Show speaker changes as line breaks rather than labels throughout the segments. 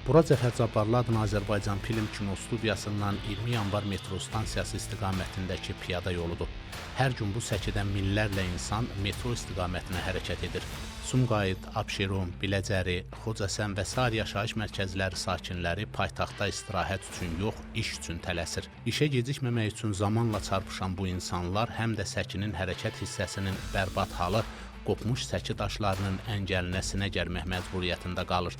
Bura Cəfər Cabbarlı adına Azərbaycan Film Kino Studiyasından 20 yanvar metro stansiyası istiqamətindəki piyada yoludur. Hər gün bu səkidən minlərlə insan metro istiqamətinə hərəkət edir. Sumqayıt, Abşeron, Biləcəri, Xocasən və sair yaşayış mərkəzləri sakinləri paytaxtda istirahət üçün yox, iş üçün tələsir. İşə gecikməmək üçün zamanla çarpışan bu insanlar həm də səkinin hərəkət hissəsinin bərbad halı, qopmuş səki daşlarının əngəlinə gəlmək məcburiyyətində qalır.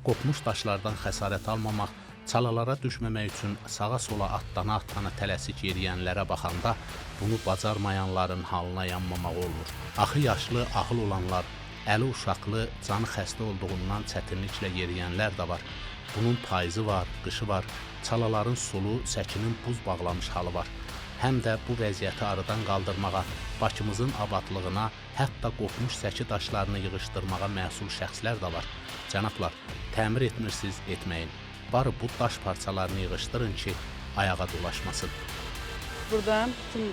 Qopmuş daşlardan xəsarət almamaq, çalalara düşməmək üçün sağa-sola atlana tələsik yeriyənlərə baxanda bunu bacarmayanların halına yanmamaq olmur. Axı yaşlı, ağıl olanlar, əli uşaqlı, canı xəstə olduğundan çətinliklə yeriyənlər də var. Bunun payızı var, qışı var, çalaların sulu, səkinin buz bağlamış halı var. Həm də bu vəziyyəti aradan qaldırmağa, Bakımızın abadlığına, hətta qopmuş səki daşlarını yığışdırmağa məsul şəxslər də var. Cənablar, təmir etmirsiniz, etməyin. Barı bu daş parçalarını yığışdırın ki, ayağa dolaşmasın.
Buradan tüm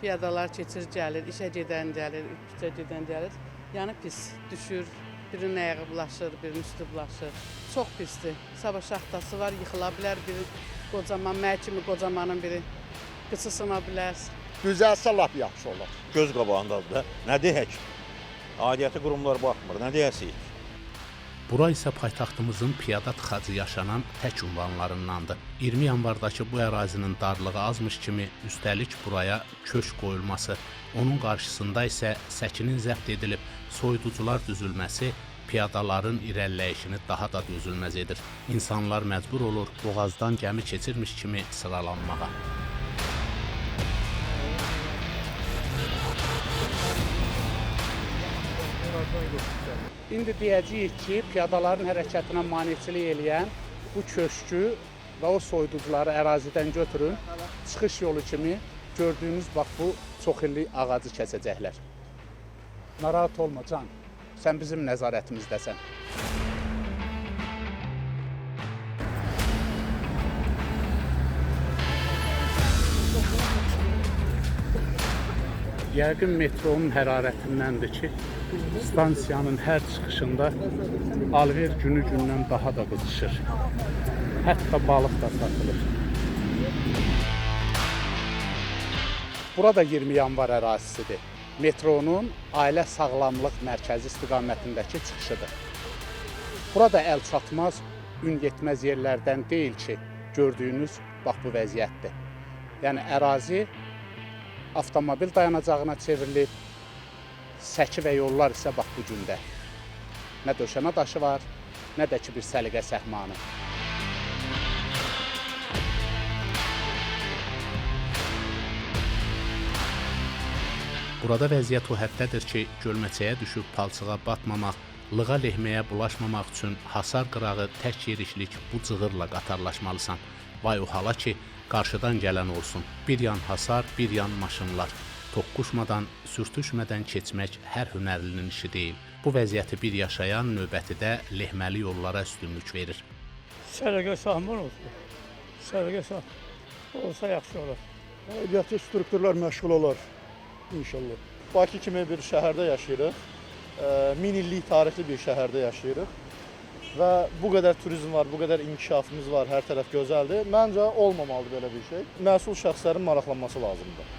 piyadalar keçir, gəlir, işə gedən gəlir, küçə gedən gəlir. Yəni pis, düşür, birinin ayağı bulaşır, birinin üstü bulaşır. Çox pisdir. Sabah şaxtası var, yıxıla bilər, biri qocaman, mən kimi qocamanın biri qıçısına bilər.
Düzəlsə lap yaxşı olar.
Göz qabağındadır da. Nə deyək? Aidiyyəti qurumlar baxmır, nə deyəsik?
Bura isə paytaxtımızın piyada tıxacı yaşanan tək ünvanlarındandır. 20 yanvardakı bu ərazinin darlığı azmış kimi, üstəlik buraya köşk qoyulması, onun qarşısında isə səkinin zəbt edilib soyuducular düzülməsi piyadaların irəliləyişini daha da dözülməz edir. İnsanlar məcbur olur boğazdan gəmi keçirmiş kimi sıralanmağa.
İndi deyəcəyik ki, piyadaların hərəkətinə maneçilik eləyən bu köşkü və o soyuducuları ərazidən götürün, çıxış yolu kimi gördüyünüz bax bu çox illik ağacı kəsəcəklər. Narahat olma can, sən bizim nəzarətimizdəsən. Yəqin metronun hərarətindəndir ki, stansiyanın hər çıxışında alver günü-gündən daha da qızışır. Hətta balıq da satılır. Burada 20 yanvar ərazisidir. Metronun ailə sağlamlıq mərkəzi istiqamətindəki çıxışıdır. Burada əl çatmaz, ün yetməz yerlərdən deyil ki, gördüyünüz bax bu vəziyyətdir. Yəni ərazi avtomobil dayanacağına çevrilib, səki və yollar isə bax bu gündə. Nə döşəmə daşı var, nə də ki bir səliqə səhmanı.
Burada vəziyyət o həddədir ki, gölməçəyə düşüb palçığa batmamaq, lığa lehməyə bulaşmamaq üçün hasar qırağı tək yerişlik bu cığırla qatarlaşmalısan. Vay o hala ki, qarşıdan gələn olsun. Bir yan hasar, bir yan maşınlar. Toqquşmadan, sürtüşmədən keçmək hər hünərlinin işi deyil. Bu vəziyyəti bir yaşayan növbətidə lehməli yollara üstünlük verir.
Səliqə sahman olsun. Səliqə sahman olsa yaxşı olar.
Aidiyyəti strukturlar məşğul olar inşallah. Bakı kimi bir şəhərdə yaşayırıq. 1000 illik tarixli bir şəhərdə yaşayırıq. Və bu qədər turizm var, bu qədər inkişafımız var, hər tərəf gözəldir. Məncə olmamalıdır belə bir şey. Məsul şəxslərin maraqlanması lazımdır.